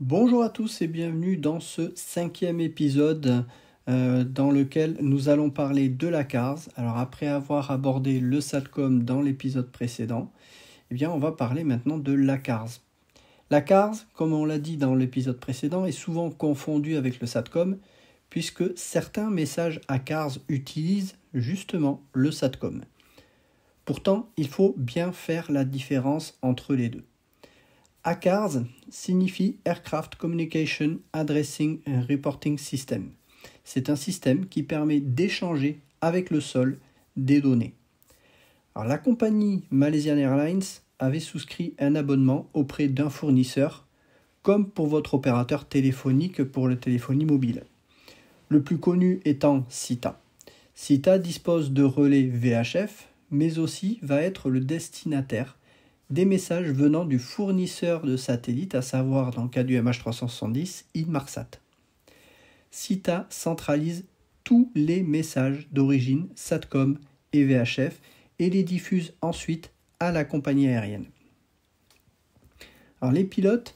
Bonjour à tous et bienvenue dans ce 5e épisode dans lequel nous allons parler de la CARS. Alors après avoir abordé le SATCOM dans l'épisode précédent, on va parler maintenant de la CARS. La CARS, comme on l'a dit dans l'épisode précédent, est souvent confondue avec le SATCOM puisque certains messages à CARS utilisent justement le SATCOM. Pourtant, il faut bien faire la différence entre les deux. ACARS signifie Aircraft Communication Addressing and Reporting System. C'est un système qui permet d'échanger avec le sol des données. Alors, la compagnie Malaysian Airlines avait souscrit un abonnement auprès d'un fournisseur, comme pour votre opérateur téléphonique pour la téléphonie mobile. Le plus connu étant SITA. SITA dispose de relais VHF, mais aussi va être le destinataire des messages venant du fournisseur de satellite, à savoir dans le cas du MH370, Inmarsat. SITA centralise tous les messages d'origine SATCOM et VHF et les diffuse ensuite à la compagnie aérienne. Alors, les pilotes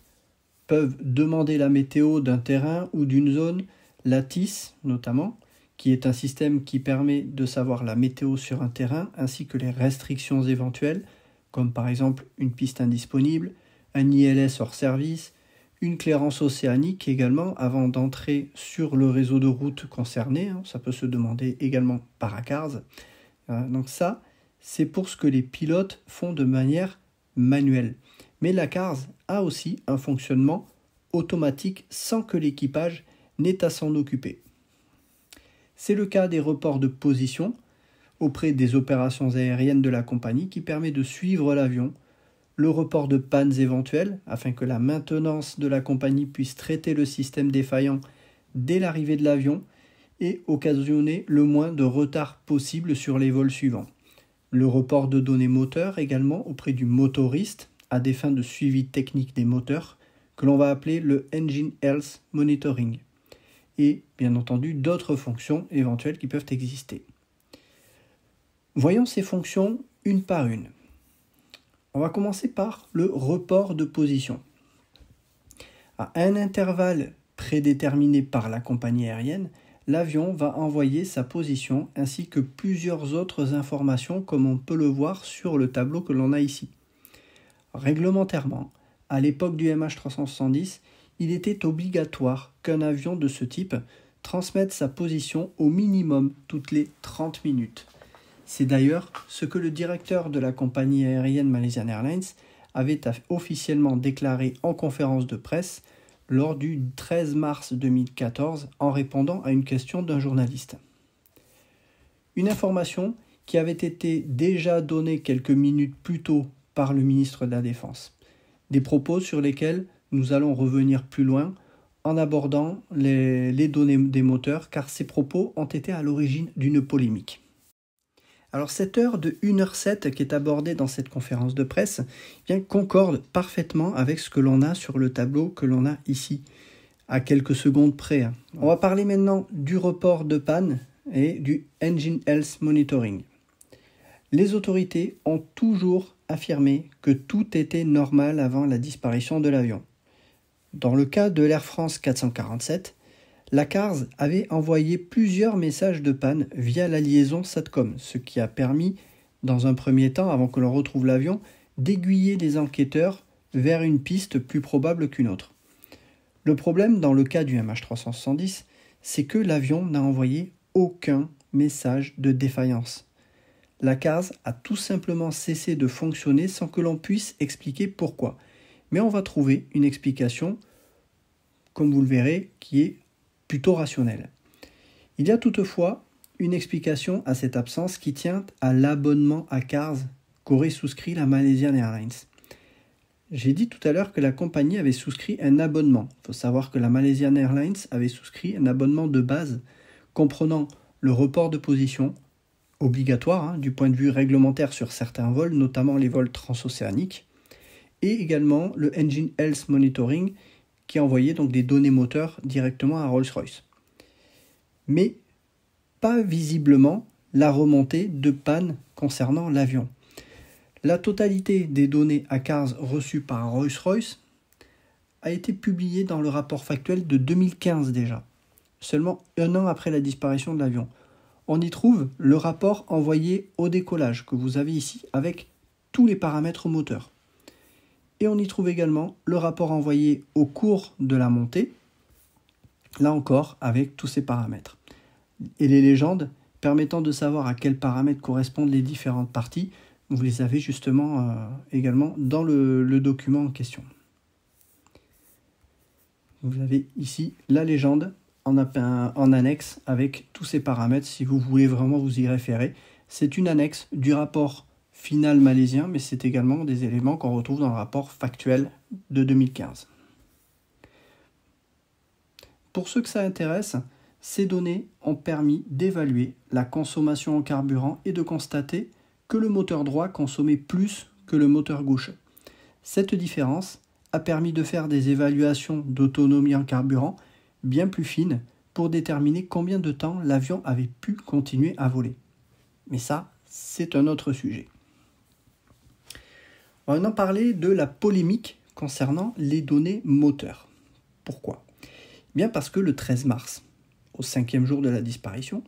peuvent demander la météo d'un terrain ou d'une zone, la TIS notamment, qui est un système qui permet de savoir la météo sur un terrain ainsi que les restrictions éventuelles, comme par exemple une piste indisponible, un ILS hors service, une clairance océanique également avant d'entrer sur le réseau de route concerné. Ça peut se demander également par ACARS. Donc ça, c'est pour ce que les pilotes font de manière manuelle. Mais l'ACARS a aussi un fonctionnement automatique sans que l'équipage n'ait à s'en occuper. C'est le cas des reports de position auprès des opérations aériennes de la compagnie qui permet de suivre l'avion, le report de pannes éventuelles afin que la maintenance de la compagnie puisse traiter le système défaillant dès l'arrivée de l'avion et occasionner le moins de retard possible sur les vols suivants. Le report de données moteurs également auprès du motoriste à des fins de suivi technique des moteurs que l'on va appeler le Engine Health Monitoring et bien entendu d'autres fonctions éventuelles qui peuvent exister. Voyons ces fonctions une par une. On va commencer par le report de position. À un intervalle prédéterminé par la compagnie aérienne, l'avion va envoyer sa position ainsi que plusieurs autres informations comme on peut le voir sur le tableau que l'on a ici. Réglementairement, à l'époque du MH370, il était obligatoire qu'un avion de ce type transmette sa position au minimum toutes les 30 minutes. C'est d'ailleurs ce que le directeur de la compagnie aérienne Malaysian Airlines avait officiellement déclaré en conférence de presse lors du 13 mars 2014 en répondant à une question d'un journaliste. Une information qui avait été déjà donnée quelques minutes plus tôt par le ministre de la Défense. Des propos sur lesquels nous allons revenir plus loin en abordant les données des moteurs car ces propos ont été à l'origine d'une polémique. Alors cette heure de 1h07 qui est abordée dans cette conférence de presse concorde parfaitement avec ce que l'on a sur le tableau que l'on a ici, à quelques secondes près. On va parler maintenant du report de panne et du Engine Health Monitoring. Les autorités ont toujours affirmé que tout était normal avant la disparition de l'avion. Dans le cas de l'Air France 447, la CARS avait envoyé plusieurs messages de panne via la liaison SATCOM, ce qui a permis, dans un premier temps, avant que l'on retrouve l'avion, d'aiguiller les enquêteurs vers une piste plus probable qu'une autre. Le problème dans le cas du MH370, c'est que l'avion n'a envoyé aucun message de défaillance. La CARS a tout simplement cessé de fonctionner sans que l'on puisse expliquer pourquoi. Mais on va trouver une explication, comme vous le verrez, qui est plutôt rationnelle. Il y a toutefois une explication à cette absence qui tient à l'abonnement à CARS qu'aurait souscrit la Malaysian Airlines. J'ai dit tout à l'heure que la compagnie avait souscrit un abonnement. Il faut savoir que la Malaysian Airlines avait souscrit un abonnement de base comprenant le report de position, obligatoire du point de vue réglementaire sur certains vols, notamment les vols transocéaniques, et également le Engine Health Monitoring qui envoyait donc des données moteurs directement à Rolls-Royce. Mais pas visiblement la remontée de panne concernant l'avion. La totalité des données ACARS reçues par Rolls-Royce a été publié dans le rapport factuel de 2015 déjà, seulement un an après la disparition de l'avion. On y trouve le rapport envoyé au décollage que vous avez ici avec tous les paramètres moteurs. Et on y trouve également le rapport envoyé au cours de la montée, là encore avec tous ces paramètres. Et les légendes permettant de savoir à quels paramètres correspondent les différentes parties, vous les avez justement également dans le document en question. Vous avez ici la légende en annexe avec tous ces paramètres si vous voulez vraiment vous y référer. C'est une annexe du rapport final malaisien, mais c'est également des éléments qu'on retrouve dans le rapport factuel de 2015. Pour ceux que ça intéresse, ces données ont permis d'évaluer la consommation en carburant et de constater que le moteur droit consommait plus que le moteur gauche. Cette différence a permis de faire des évaluations d'autonomie en carburant bien plus fines pour déterminer combien de temps l'avion avait pu continuer à voler. Mais ça, c'est un autre sujet. On va maintenant parler de la polémique concernant les données moteurs. Pourquoi ? Bien parce que le 13 mars, au 5e jour de la disparition,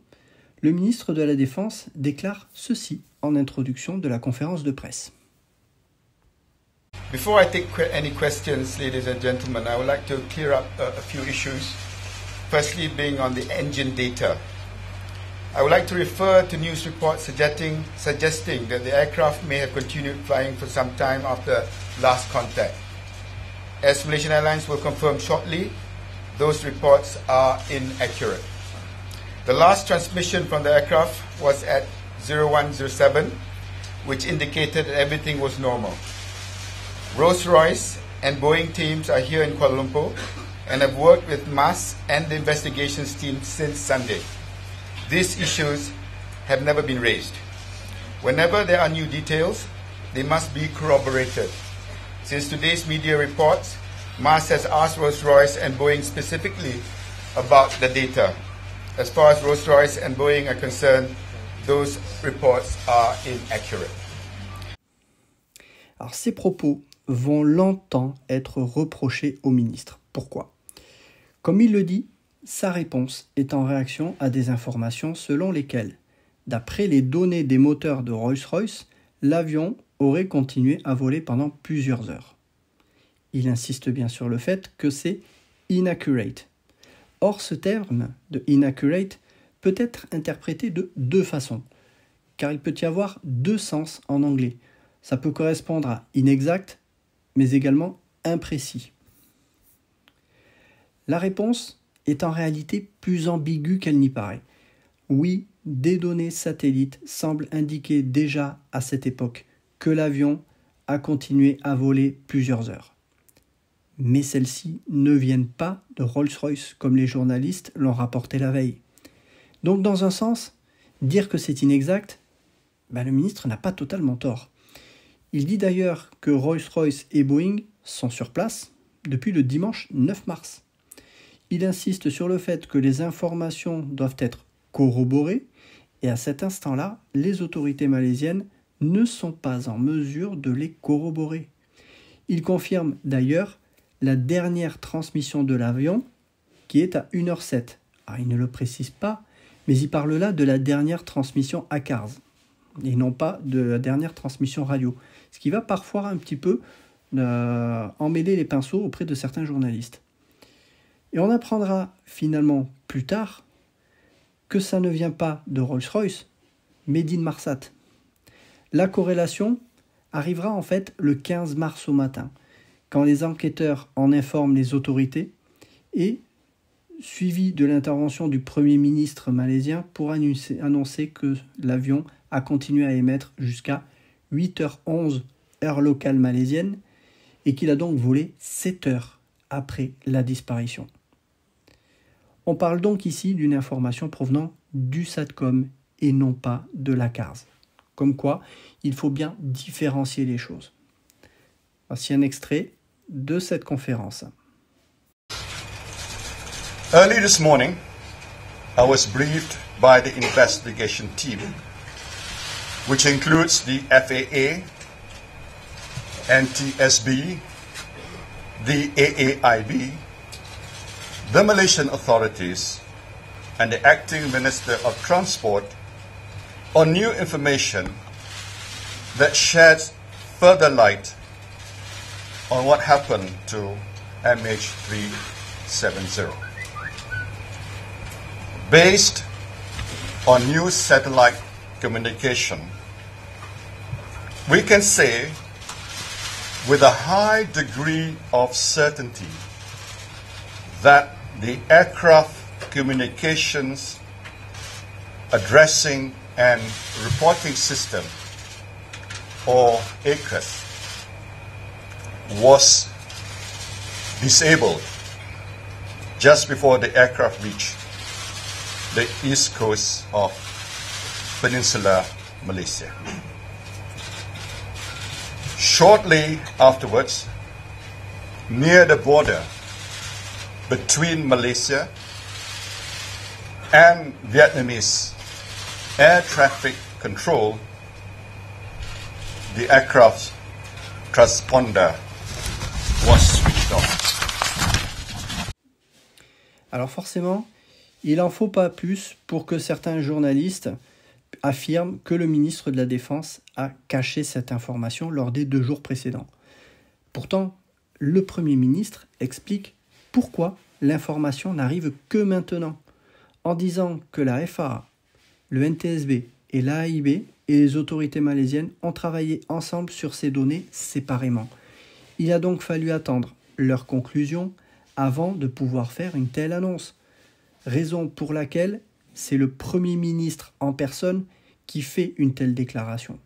le ministre de la Défense déclare ceci en introduction de la conférence de presse. Before I take any questions, ladies and gentlemen, I would like to clear up a few issues. Firstly, being on the engine data. I would like to refer to news reports suggesting that the aircraft may have continued flying for some time after last contact. As Malaysian Airlines will confirm shortly, those reports are inaccurate. The last transmission from the aircraft was at 0107, which indicated that everything was normal. Rolls-Royce and Boeing teams are here in Kuala Lumpur and have worked with MAS and the investigations team since Sunday. These issues have never been raised. Whenever there are new details, they must be corroborated. Since today's media reports, MAS has asked Rolls-Royce and Boeing specifically about the data. As far as Rolls-Royce and Boeing are concerned, those reports are inaccurate. Alors ces propos vont longtemps être reprochés au ministre. Pourquoi ? Comme il le dit, sa réponse est en réaction à des informations selon lesquelles, d'après les données des moteurs de Rolls-Royce, l'avion aurait continué à voler pendant plusieurs heures. Il insiste bien sur le fait que c'est inaccurate. Or, ce terme de inaccurate peut être interprété de deux façons, car il peut y avoir deux sens en anglais. Ça peut correspondre à inexact, mais également imprécis. La réponse est en réalité plus ambiguë qu'elle n'y paraît. Oui, des données satellites semblent indiquer déjà à cette époque que l'avion a continué à voler plusieurs heures. Mais celles-ci ne viennent pas de Rolls-Royce comme les journalistes l'ont rapporté la veille. Donc dans un sens, dire que c'est inexact, le ministre n'a pas totalement tort. Il dit d'ailleurs que Rolls-Royce et Boeing sont sur place depuis le dimanche 9 mars. Il insiste sur le fait que les informations doivent être corroborées et à cet instant-là, les autorités malaisiennes ne sont pas en mesure de les corroborer. Il confirme d'ailleurs la dernière transmission de l'avion qui est à 1h07. Alors, il ne le précise pas, mais il parle là de la dernière transmission ACARS et non pas de la dernière transmission radio. Ce qui va parfois un petit peu emmêler les pinceaux auprès de certains journalistes. Et on apprendra finalement plus tard que ça ne vient pas de Rolls-Royce, mais d'Inmarsat. La corrélation arrivera en fait le 15 mars au matin, quand les enquêteurs en informent les autorités et suivi de l'intervention du Premier ministre malaisien pour annoncer que l'avion a continué à émettre jusqu'à 8h11 heure locale malaisienne et qu'il a donc volé 7 heures après la disparition. On parle donc ici d'une information provenant du SATCOM et non pas de l'ACARS. Comme quoi, il faut bien différencier les choses. Voici un extrait de cette conférence. Early this morning, I was briefed by the investigation team, which includes the FAA, NTSB, the AAIB, the Malaysian authorities, and the acting Minister of Transport on new information that sheds further light on what happened to MH370. Based on new satellite communication, we can say with a high degree of certainty that the aircraft communications addressing and reporting system, or ACAS, was disabled just before the aircraft reached the east coast of Peninsular Malaysia. Shortly afterwards, near the border between Malaysia and Vietnamese air traffic control, the aircraft's transponder was switched off. Alors forcément, il n'en faut pas plus pour que certains journalistes affirment que le ministre de la Défense a caché cette information lors des 2 jours précédents. Pourtant, le Premier ministre explique pourquoi l'information n'arrive que maintenant, en disant que la FAA, le NTSB et l'AIB et les autorités malaisiennes ont travaillé ensemble sur ces données séparément. Il a donc fallu attendre leurs conclusions avant de pouvoir faire une telle annonce. Raison pour laquelle c'est le Premier ministre en personne qui fait une telle déclaration.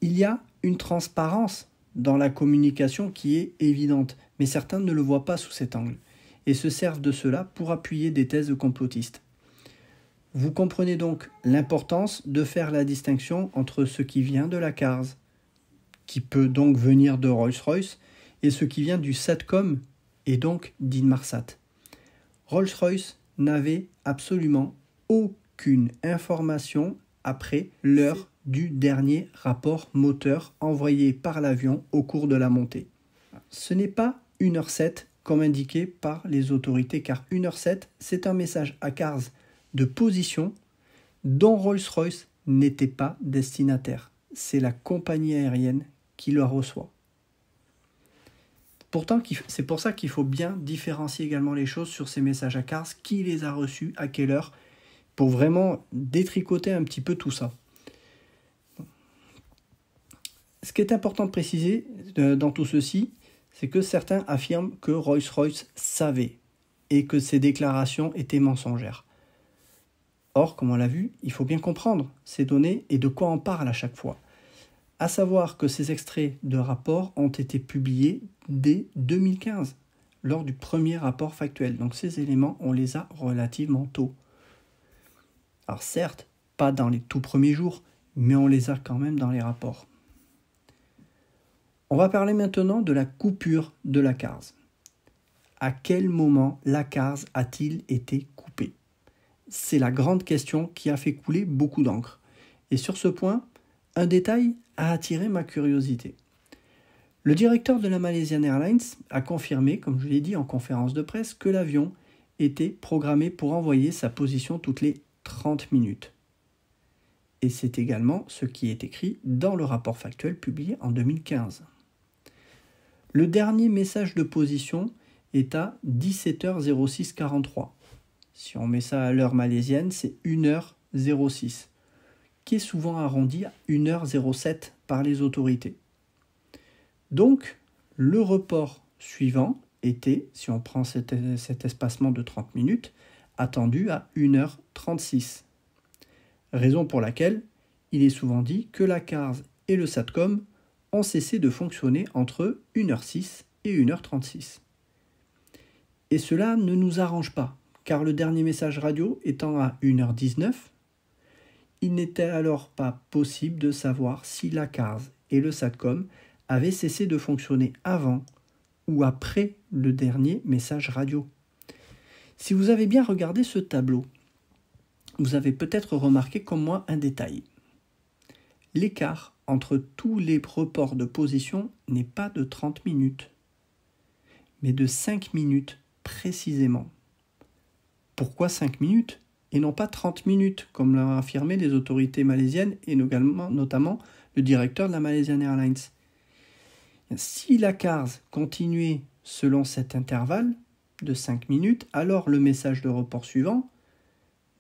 Il y a une transparence dans la communication qui est évidente, mais certains ne le voient pas sous cet angle et se servent de cela pour appuyer des thèses complotistes. Vous comprenez donc l'importance de faire la distinction entre ce qui vient de la CARS, qui peut donc venir de Rolls-Royce, et ce qui vient du SATCOM, et donc d'Inmarsat. Rolls-Royce n'avait absolument aucune information après l'heure du dernier rapport moteur envoyé par l'avion au cours de la montée. Ce n'est pas 1h07 comme indiqué par les autorités, car 1h07, c'est un message à CARS de position dont Rolls-Royce n'était pas destinataire. C'est la compagnie aérienne qui le reçoit. Pourtant, c'est pour ça qu'il faut bien différencier également les choses sur ces messages à CARS, qui les a reçus, à quelle heure, pour vraiment détricoter un petit peu tout ça. Ce qui est important de préciser dans tout ceci, c'est que certains affirment que Rolls-Royce savait et que ces déclarations étaient mensongères. Or, comme on l'a vu, il faut bien comprendre ces données et de quoi on parle à chaque fois. À savoir que ces extraits de rapports ont été publiés dès 2015, lors du premier rapport factuel. Donc ces éléments, on les a relativement tôt. Alors certes, pas dans les tout premiers jours, mais on les a quand même dans les rapports. On va parler maintenant de la coupure de la CARS. À quel moment la CARS a-t-il été coupée ? C'est la grande question qui a fait couler beaucoup d'encre. Et sur ce point, un détail a attiré ma curiosité. Le directeur de la Malaysian Airlines a confirmé, comme je l'ai dit en conférence de presse, que l'avion était programmé pour envoyer sa position toutes les 30 minutes. Et c'est également ce qui est écrit dans le rapport factuel publié en 2015. Le dernier message de position est à 17h06:43. Si on met ça à l'heure malaisienne, c'est 1h06, qui est souvent arrondi à 1h07 par les autorités. Donc, le report suivant était, si on prend cet espacement de 30 minutes, attendu à 1h36. Raison pour laquelle il est souvent dit que la CARS et le SATCOM ont cessé de fonctionner entre 1h06 et 1h36. Et cela ne nous arrange pas, car le dernier message radio étant à 1h19, il n'était alors pas possible de savoir si la CARS et le SATCOM avaient cessé de fonctionner avant ou après le dernier message radio. Si vous avez bien regardé ce tableau, vous avez peut-être remarqué comme moi un détail. L'écart entre tous les reports de position n'est pas de 30 minutes, mais de 5 minutes précisément. Pourquoi 5 minutes et non pas 30 minutes, comme l'ont affirmé les autorités malaisiennes et notamment le directeur de la Malaysian Airlines? Si la CARS continuait selon cet intervalle de 5 minutes, alors le message de report suivant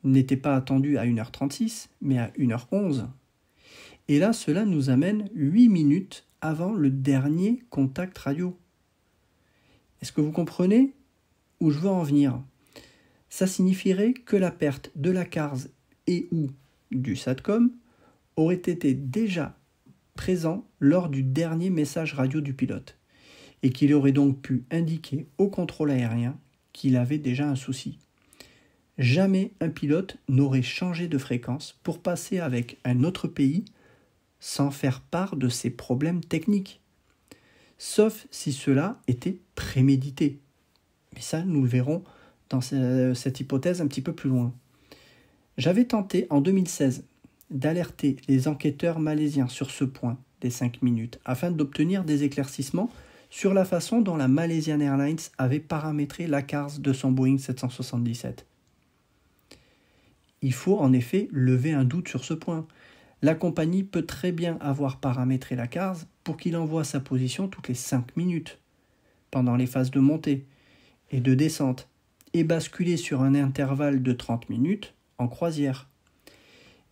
n'était pas attendu à 1h36, mais à 1h11. Et là, cela nous amène 8 minutes avant le dernier contact radio. Est-ce que vous comprenez où je veux en venir? Ça signifierait que la perte de la CARS et ou du SATCOM aurait été déjà présent lors du dernier message radio du pilote et qu'il aurait donc pu indiquer au contrôle aérien qu'il avait déjà un souci. Jamais un pilote n'aurait changé de fréquence pour passer avec un autre pays sans faire part de ses problèmes techniques, sauf si cela était prémédité. Mais ça, nous le verrons dans cette hypothèse un petit peu plus loin. J'avais tenté en 2016 d'alerter les enquêteurs malaisiens sur ce point des 5 minutes afin d'obtenir des éclaircissements sur la façon dont la Malaysian Airlines avait paramétré la CARS de son Boeing 777. Il faut en effet lever un doute sur ce point. La compagnie peut très bien avoir paramétré la CARS pour qu'il envoie sa position toutes les 5 minutes pendant les phases de montée et de descente et basculer sur un intervalle de 30 minutes en croisière.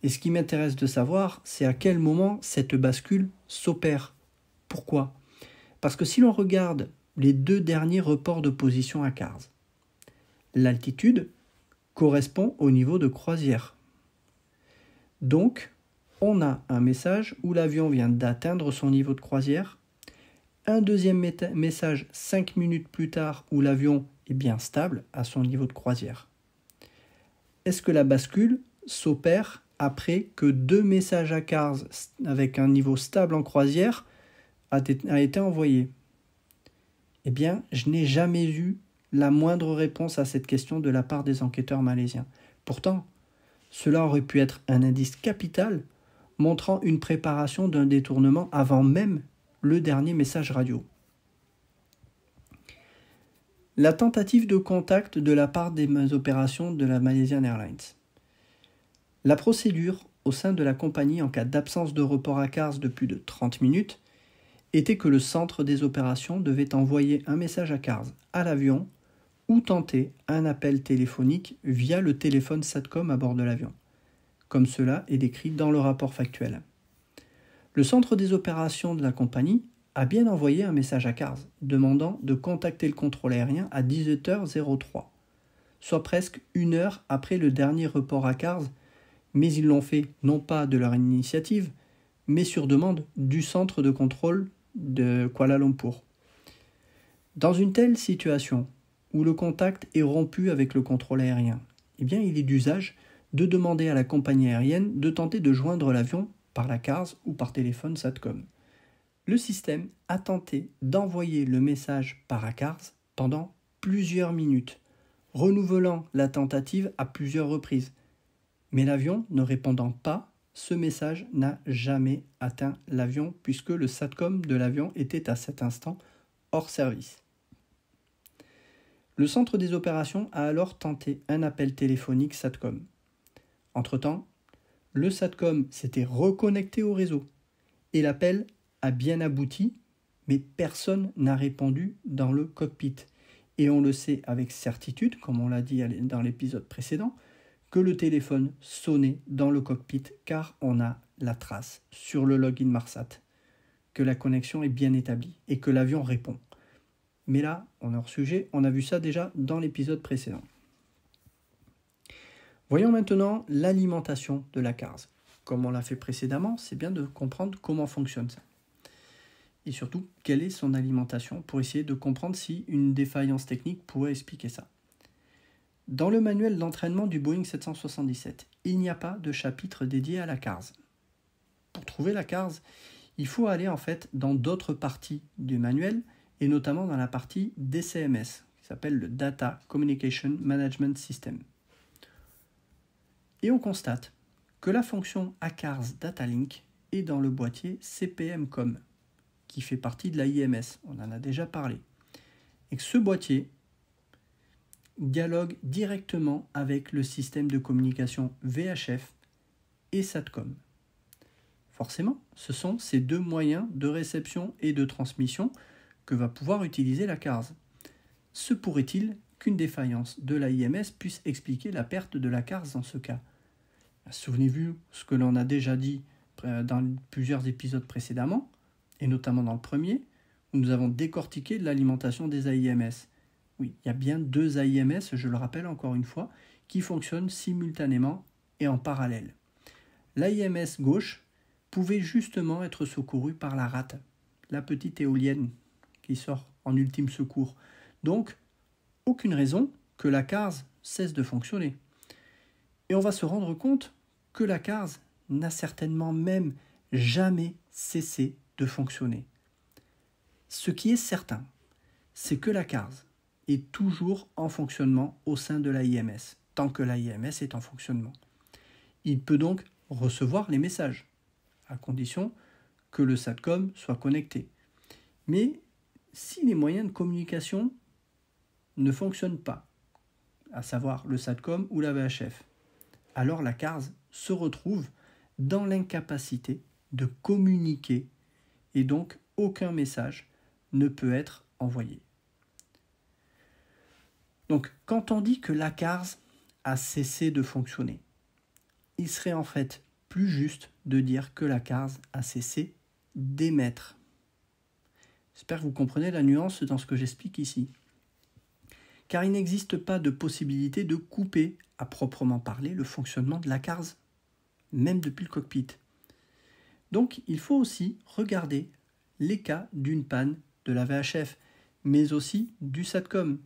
Et ce qui m'intéresse de savoir, c'est à quel moment cette bascule s'opère. Pourquoi? Parce que si l'on regarde les 2 derniers reports de position à CARS, l'altitude correspond au niveau de croisière. Donc, on a un message où l'avion vient d'atteindre son niveau de croisière, un deuxième message 5 minutes plus tard où l'avion est bien stable à son niveau de croisière. Est-ce que la bascule s'opère après que 2 messages à CARS avec un niveau stable en croisière a été envoyé? Eh bien, je n'ai jamais eu la moindre réponse à cette question de la part des enquêteurs malaisiens. Pourtant, cela aurait pu être un indice capital montrant une préparation d'un détournement avant même le dernier message radio. La tentative de contact de la part des opérations de la Malaysian Airlines. La procédure au sein de la compagnie en cas d'absence de report à CARS de plus de 30 minutes était que le centre des opérations devait envoyer un message à CARS à l'avion ou tenter un appel téléphonique via le téléphone SATCOM à bord de l'avion, comme cela est décrit dans le rapport factuel. Le centre des opérations de la compagnie a bien envoyé un message à CARS demandant de contacter le contrôle aérien à 18h03, soit presque 1 heure après le dernier report à CARS, mais ils l'ont fait non pas de leur initiative, mais sur demande du centre de contrôle de Kuala Lumpur. Dans une telle situation, où le contact est rompu avec le contrôle aérien, eh bien il est d'usage de demander à la compagnie aérienne de tenter de joindre l'avion par la CARS ou par téléphone SATCOM. Le système a tenté d'envoyer le message par la CARS pendant plusieurs minutes, renouvelant la tentative à plusieurs reprises. Mais l'avion ne répondant pas, ce message n'a jamais atteint l'avion puisque le SATCOM de l'avion était à cet instant hors service. Le centre des opérations a alors tenté un appel téléphonique SATCOM. Entre-temps, le SATCOM s'était reconnecté au réseau et l'appel a bien abouti, mais personne n'a répondu dans le cockpit. Et on le sait avec certitude, comme on l'a dit dans l'épisode précédent, que le téléphone sonnait dans le cockpit car on a la trace sur le login Marsat, que la connexion est bien établie et que l'avion répond. Mais là, on est hors sujet, on a vu ça déjà dans l'épisode précédent. Voyons maintenant l'alimentation de la CARS. Comme on l'a fait précédemment, c'est bien de comprendre comment fonctionne ça. Et surtout, quelle est son alimentation pour essayer de comprendre si une défaillance technique pourrait expliquer ça. Dans le manuel d'entraînement du Boeing 777, il n'y a pas de chapitre dédié à la CARS. Pour trouver la CARS, il faut aller en fait dans d'autres parties du manuel, et notamment dans la partie DCMS, qui s'appelle le Data Communication Management System. Et on constate que la fonction ACARS Data Link est dans le boîtier CPM-COM, qui fait partie de la IMS, on en a déjà parlé. et que ce boîtier dialogue directement avec le système de communication VHF et SATCOM. Forcément, ce sont ces deux moyens de réception et de transmission que va pouvoir utiliser la CARS. Se pourrait-il qu'une défaillance de l'AIMS puisse expliquer la perte de la CARS dans ce cas? Souvenez-vous ce que l'on a déjà dit dans plusieurs épisodes précédemment, et notamment dans le premier, où nous avons décortiqué l'alimentation des AIMS. Oui, il y a bien deux AIMS, je le rappelle encore une fois, qui fonctionnent simultanément et en parallèle. L'AIMS gauche pouvait justement être secouru par la rate, la petite éolienne qui sort en ultime secours. Donc, aucune raison que la CARS cesse de fonctionner. Et on va se rendre compte que la CARS n'a certainement même jamais cessé de fonctionner. Ce qui est certain, c'est que la CARS est toujours en fonctionnement au sein de l'AIMS, tant que l'AIMS est en fonctionnement. Il peut donc recevoir les messages, à condition que le SATCOM soit connecté. Mais si les moyens de communication ne fonctionnent pas, à savoir le SATCOM ou la VHF, alors la CARS se retrouve dans l'incapacité de communiquer et donc aucun message ne peut être envoyé. Donc quand on dit que la CARS a cessé de fonctionner, il serait en fait plus juste de dire que la CARS a cessé d'émettre. J'espère que vous comprenez la nuance dans ce que j'explique ici. Car il n'existe pas de possibilité de couper, à proprement parler, le fonctionnement de la CARS, même depuis le cockpit. Donc il faut aussi regarder les cas d'une panne de la VHF, mais aussi du SATCOM.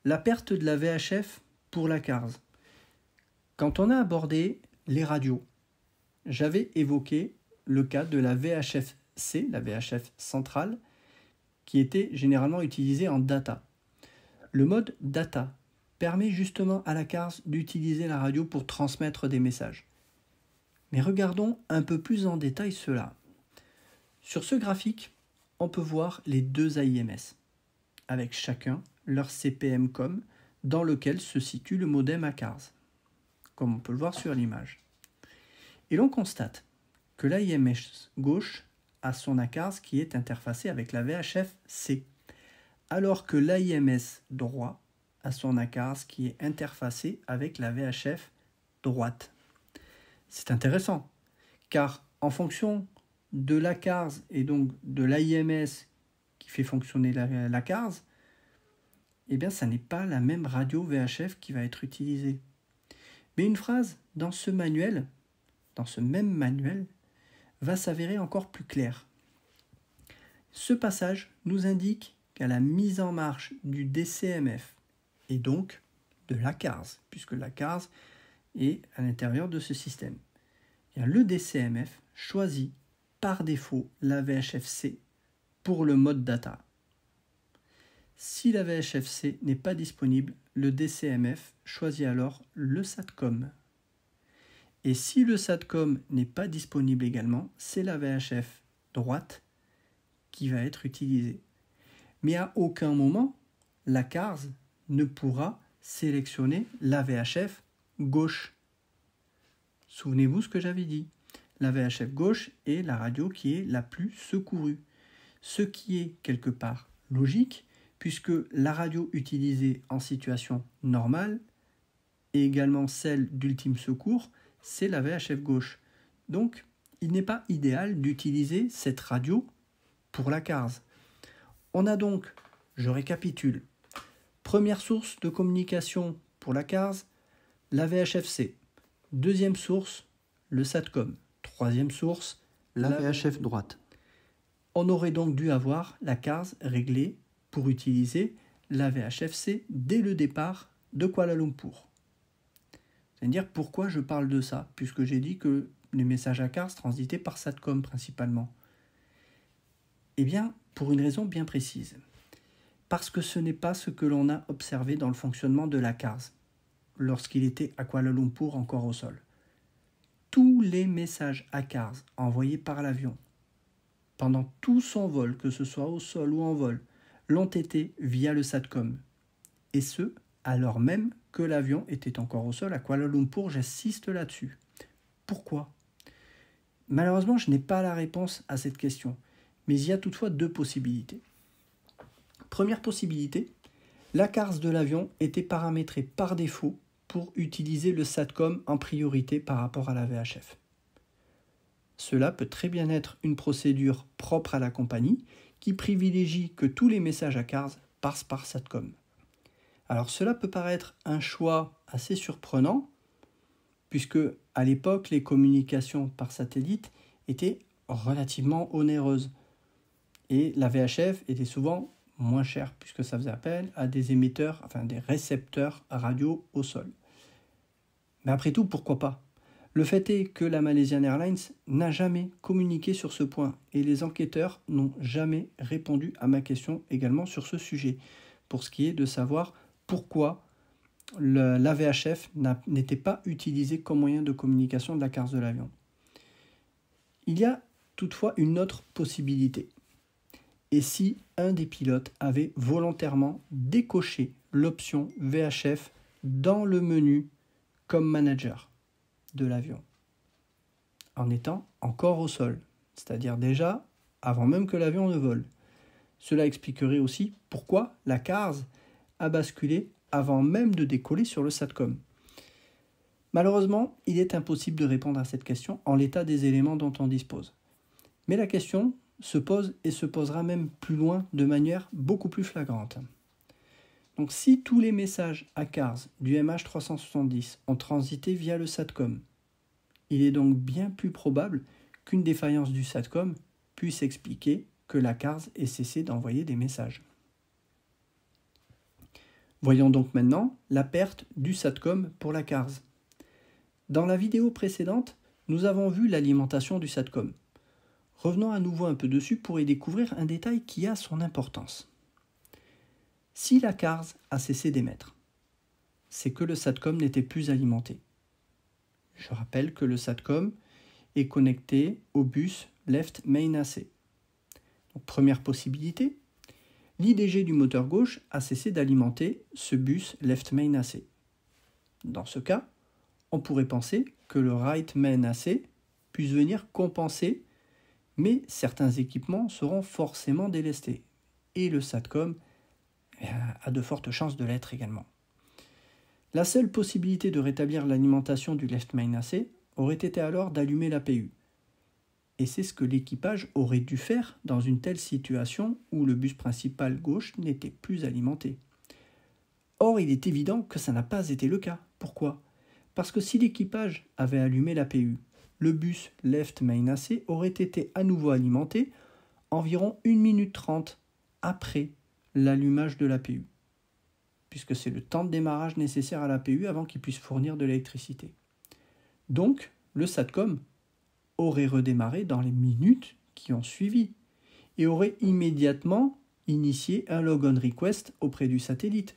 La perte de la VHF pour la CARS. Quand on a abordé les radios, j'avais évoqué le cas de la VHF-C, la VHF centrale, qui était généralement utilisée en data. Le mode data permet justement à la CARS d'utiliser la radio pour transmettre des messages. Mais regardons un peu plus en détail cela. Sur ce graphique, on peut voir les deux AIMS, avec chacun leur CPM-COM dans lequel se situe le modem à CARS, comme on peut le voir sur l'image. Et l'on constate que l'AIMS gauche a son ACARS qui est interfacé avec la VHF-C, alors que l'AIMS droit a son ACARS qui est interfacé avec la VHF droite. C'est intéressant, car en fonction de l'ACARS et donc de l'AIMS qui fait fonctionner la CARS, eh bien, ça n'est pas la même radio VHF qui va être utilisée. Mais une phrase dans ce manuel, dans ce même manuel, va s'avérer encore plus claire. Ce passage nous indique qu'à la mise en marche du DCMF et donc de la CARS, puisque la CARS est à l'intérieur de ce système, eh bien, le DCMF choisit par défaut la VHF-C pour le mode data. Si la VHF-C n'est pas disponible, le DCMF choisit alors le SATCOM. Et si le SATCOM n'est pas disponible également, c'est la VHF droite qui va être utilisée. Mais à aucun moment, la CARS ne pourra sélectionner la VHF gauche. Souvenez-vous ce que j'avais dit. La VHF gauche est la radio qui est la plus secourue. Ce qui est quelque part logique, puisque la radio utilisée en situation normale et également celle d'ultime secours, c'est la VHF gauche. Donc, il n'est pas idéal d'utiliser cette radio pour la CARS. On a donc, je récapitule, première source de communication pour la CARS, la VHF-C. Deuxième source, le SATCOM. Troisième source, la VHF droite. On aurait donc dû avoir la CARS réglée pour utiliser la VHF-C dès le départ de Kuala Lumpur. C'est-à-dire pourquoi je parle de ça, puisque j'ai dit que les messages à CARS transitaient par SATCOM principalement. Eh bien, pour une raison bien précise. Parce que ce n'est pas ce que l'on a observé dans le fonctionnement de la CARS, lorsqu'il était à Kuala Lumpur encore au sol. Tous les messages à CARS envoyés par l'avion, pendant tout son vol, que ce soit au sol ou en vol, l'ont été via le SATCOM. Et ce, alors même que l'avion était encore au sol à Kuala Lumpur, j'insiste là-dessus. Pourquoi ? Malheureusement, je n'ai pas la réponse à cette question, mais il y a toutefois deux possibilités. Première possibilité, la CARS de l'avion était paramétrée par défaut pour utiliser le SATCOM en priorité par rapport à la VHF. Cela peut très bien être une procédure propre à la compagnie qui privilégie que tous les messages à CARS passent par SATCOM. Alors cela peut paraître un choix assez surprenant, puisque à l'époque les communications par satellite étaient relativement onéreuses et la VHF était souvent moins chère puisque ça faisait appel à des émetteurs, enfin des récepteurs radio au sol. Mais après tout, pourquoi pas ? Le fait est que la Malaysian Airlines n'a jamais communiqué sur ce point et les enquêteurs n'ont jamais répondu à ma question également sur ce sujet, pour ce qui est de savoir pourquoi la VHF n'était pas utilisée comme moyen de communication de la CARS de l'avion. Il y a toutefois une autre possibilité. Et si un des pilotes avait volontairement décoché l'option VHF dans le menu comme manager de l'avion, en étant encore au sol, c'est-à-dire déjà avant même que l'avion ne vole. Cela expliquerait aussi pourquoi la CARS a basculé avant même de décoller sur le SATCOM. Malheureusement, il est impossible de répondre à cette question en l'état des éléments dont on dispose. Mais la question se pose et se posera même plus loin de manière beaucoup plus flagrante. Donc si tous les messages à CARS du MH370 ont transité via le SATCOM, il est donc bien plus probable qu'une défaillance du SATCOM puisse expliquer que la CARS ait cessé d'envoyer des messages. Voyons donc maintenant la perte du SATCOM pour la CARS. Dans la vidéo précédente, nous avons vu l'alimentation du SATCOM. Revenons à nouveau un peu dessus pour y découvrir un détail qui a son importance. Si la CARS a cessé d'émettre, c'est que le SATCOM n'était plus alimenté. Je rappelle que le SATCOM est connecté au bus Left Main AC. Donc, première possibilité, l'IDG du moteur gauche a cessé d'alimenter ce bus Left Main AC. Dans ce cas, on pourrait penser que le Right Main AC puisse venir compenser, mais certains équipements seront forcément délestés. Et le SATCOM a de fortes chances de l'être également. La seule possibilité de rétablir l'alimentation du Left Main AC aurait été alors d'allumer l'APU. Et c'est ce que l'équipage aurait dû faire dans une telle situation où le bus principal gauche n'était plus alimenté. Or, il est évident que ça n'a pas été le cas. Pourquoi ? Parce que si l'équipage avait allumé l'APU, le bus Left Main AC aurait été à nouveau alimenté environ 1 minute 30 après l'allumage de l'APU, puisque c'est le temps de démarrage nécessaire à l'APU avant qu'il puisse fournir de l'électricité. Donc, le SATCOM aurait redémarré dans les minutes qui ont suivi et aurait immédiatement initié un logon request auprès du satellite.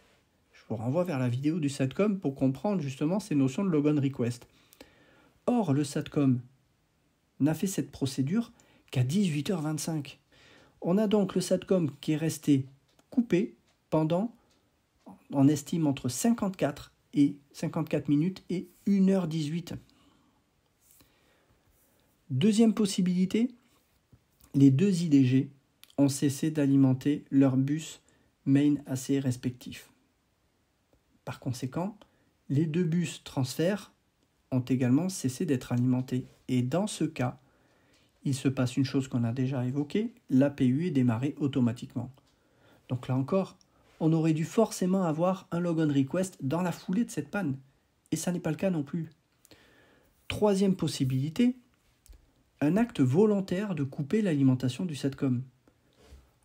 Je vous renvoie vers la vidéo du SATCOM pour comprendre justement ces notions de logon request. Or, le SATCOM n'a fait cette procédure qu'à 18h25. On a donc le SATCOM qui est resté coupé pendant, on estime, entre 54 minutes et 1h18. Deuxième possibilité, les deux IDG ont cessé d'alimenter leurs bus Main AC respectifs. Par conséquent, les deux bus transfert ont également cessé d'être alimentés. Et dans ce cas, il se passe une chose qu'on a déjà évoquée, l'APU est démarrée automatiquement. Donc là encore, on aurait dû forcément avoir un logon request dans la foulée de cette panne. Et ça n'est pas le cas non plus. Troisième possibilité, un acte volontaire de couper l'alimentation du SATCOM.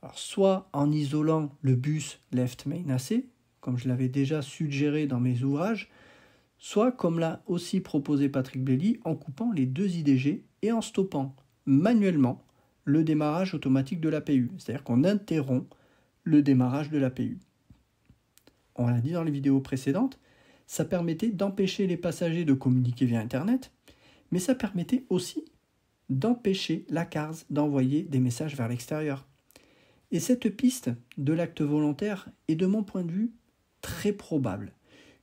Alors, soit en isolant le bus Left Main AC, comme je l'avais déjà suggéré dans mes ouvrages, soit, comme l'a aussi proposé Patrick Bailey, en coupant les deux IDG et en stoppant manuellement le démarrage automatique de l'APU. C'est-à-dire qu'on interrompt le démarrage de l'APU. On l'a dit dans les vidéos précédentes, ça permettait d'empêcher les passagers de communiquer via Internet, mais ça permettait aussi d'empêcher la CARS d'envoyer des messages vers l'extérieur. Et cette piste de l'acte volontaire est de mon point de vue très probable,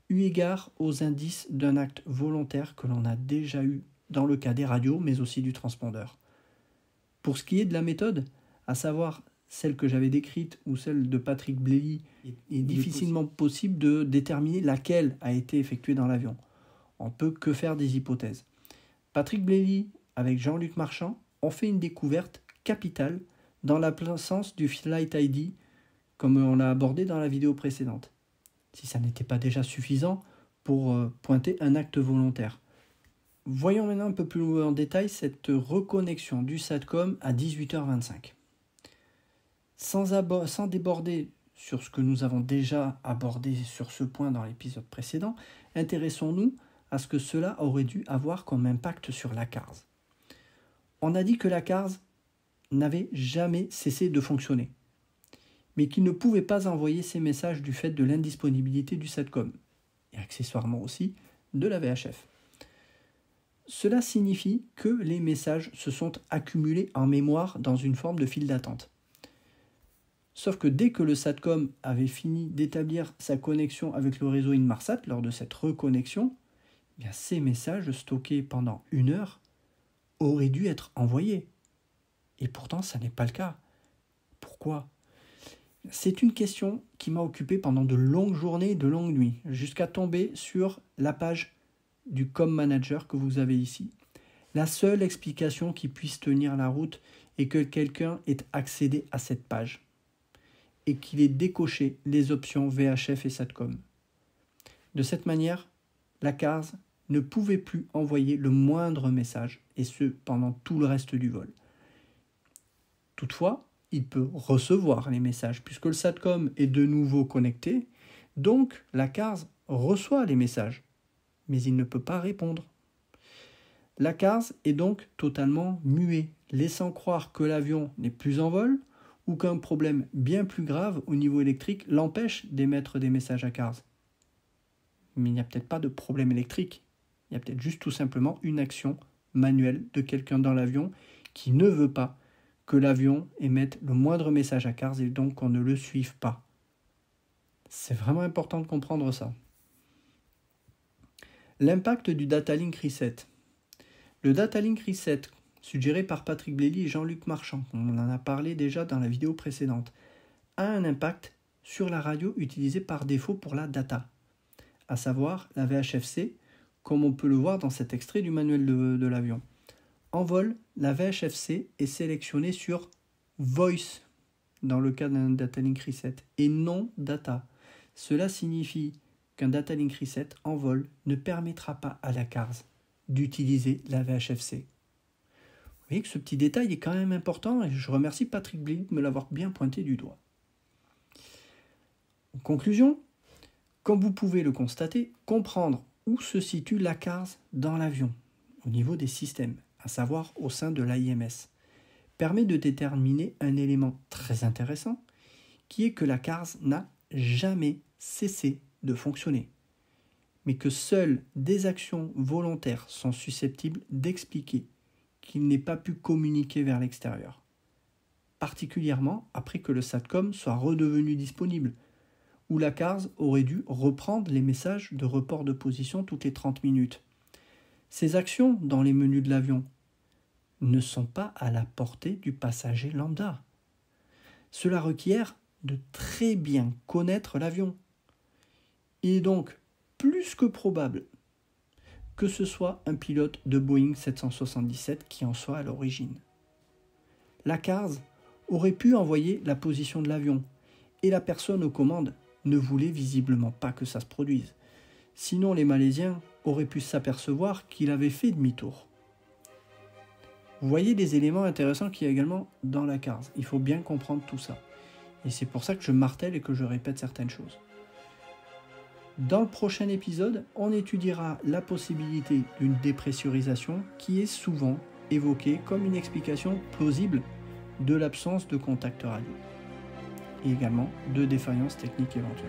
eu égard aux indices d'un acte volontaire que l'on a déjà eu dans le cas des radios, mais aussi du transpondeur. Pour ce qui est de la méthode, à savoir celle que j'avais décrite ou celle de Patrick Blely, il est difficilement possible de déterminer laquelle a été effectuée dans l'avion. On ne peut que faire des hypothèses. Patrick Blely, avec Jean-Luc Marchand, ont fait une découverte capitale dans l'absence du Flight ID, comme on l'a abordé dans la vidéo précédente. Si ça n'était pas déjà suffisant pour pointer un acte volontaire. Voyons maintenant un peu plus loin en détail cette reconnexion du SATCOM à 18h25. Sans déborder sur ce que nous avons déjà abordé sur ce point dans l'épisode précédent, intéressons-nous à ce que cela aurait dû avoir comme impact sur la CARS. On a dit que la CARS n'avait jamais cessé de fonctionner, mais qu'il ne pouvait pas envoyer ces messages du fait de l'indisponibilité du SATCOM, et accessoirement aussi de la VHF. Cela signifie que les messages se sont accumulés en mémoire dans une forme de file d'attente. Sauf que dès que le SATCOM avait fini d'établir sa connexion avec le réseau Inmarsat lors de cette reconnexion, eh bien ces messages stockés pendant 1 heure auraient dû être envoyés. Et pourtant, ça n'est pas le cas. Pourquoi ? C'est une question qui m'a occupé pendant de longues journées et de longues nuits, jusqu'à tomber sur la page du Com Manager que vous avez ici. La seule explication qui puisse tenir la route est que quelqu'un ait accédé à cette page et qu'il ait décoché les options VHF et SATCOM. De cette manière, la CARS ne pouvait plus envoyer le moindre message, et ce pendant tout le reste du vol. Toutefois, il peut recevoir les messages, puisque le SATCOM est de nouveau connecté, donc la CARS reçoit les messages, mais il ne peut pas répondre. La CARS est donc totalement muet, laissant croire que l'avion n'est plus en vol, ou qu'un problème bien plus grave au niveau électrique l'empêche d'émettre des messages à CARS. Mais il n'y a peut-être pas de problème électrique, il y a peut-être juste tout simplement une action manuelle de quelqu'un dans l'avion qui ne veut pas que l'avion émette le moindre message à CARS et donc qu'on ne le suive pas. C'est vraiment important de comprendre ça. L'impact du Data Link Reset. Le Data Link Reset, suggéré par Patrick Blely et Jean-Luc Marchand, on en a parlé déjà dans la vidéo précédente, a un impact sur la radio utilisée par défaut pour la data, à savoir la VHF-C, comme on peut le voir dans cet extrait du manuel de l'avion. En vol, la VHF-C est sélectionnée sur Voice, dans le cas d'un Data Link Reset, et non Data. Cela signifie qu'un Data Link Reset en vol ne permettra pas à la CARS d'utiliser la VHF-C. Vous voyez que ce petit détail est quand même important et je remercie Patrick Blely de me l'avoir bien pointé du doigt. En conclusion, comme vous pouvez le constater, comprendre où se situe la CARS dans l'avion, au niveau des systèmes, à savoir au sein de l'AIMS, permet de déterminer un élément très intéressant, qui est que la CARS n'a jamais cessé de fonctionner, mais que seules des actions volontaires sont susceptibles d'expliquer qu'il n'ait pas pu communiquer vers l'extérieur, particulièrement après que le SATCOM soit redevenu disponible, où la CARS aurait dû reprendre les messages de report de position toutes les 30 minutes. Ces actions dans les menus de l'avion ne sont pas à la portée du passager lambda. Cela requiert de très bien connaître l'avion. Il est donc plus que probable que ce soit un pilote de Boeing 777 qui en soit à l'origine. La CARS aurait pu envoyer la position de l'avion, et la personne aux commandes ne voulait visiblement pas que ça se produise. Sinon, les Malaisiens auraient pu s'apercevoir qu'il avait fait demi-tour. Vous voyez les éléments intéressants qu'il y a également dans la CARS. Il faut bien comprendre tout ça. Et c'est pour ça que je martèle et que je répète certaines choses. Dans le prochain épisode, on étudiera la possibilité d'une dépressurisation qui est souvent évoquée comme une explication plausible de l'absence de contact radio et également de défaillance technique éventuelle.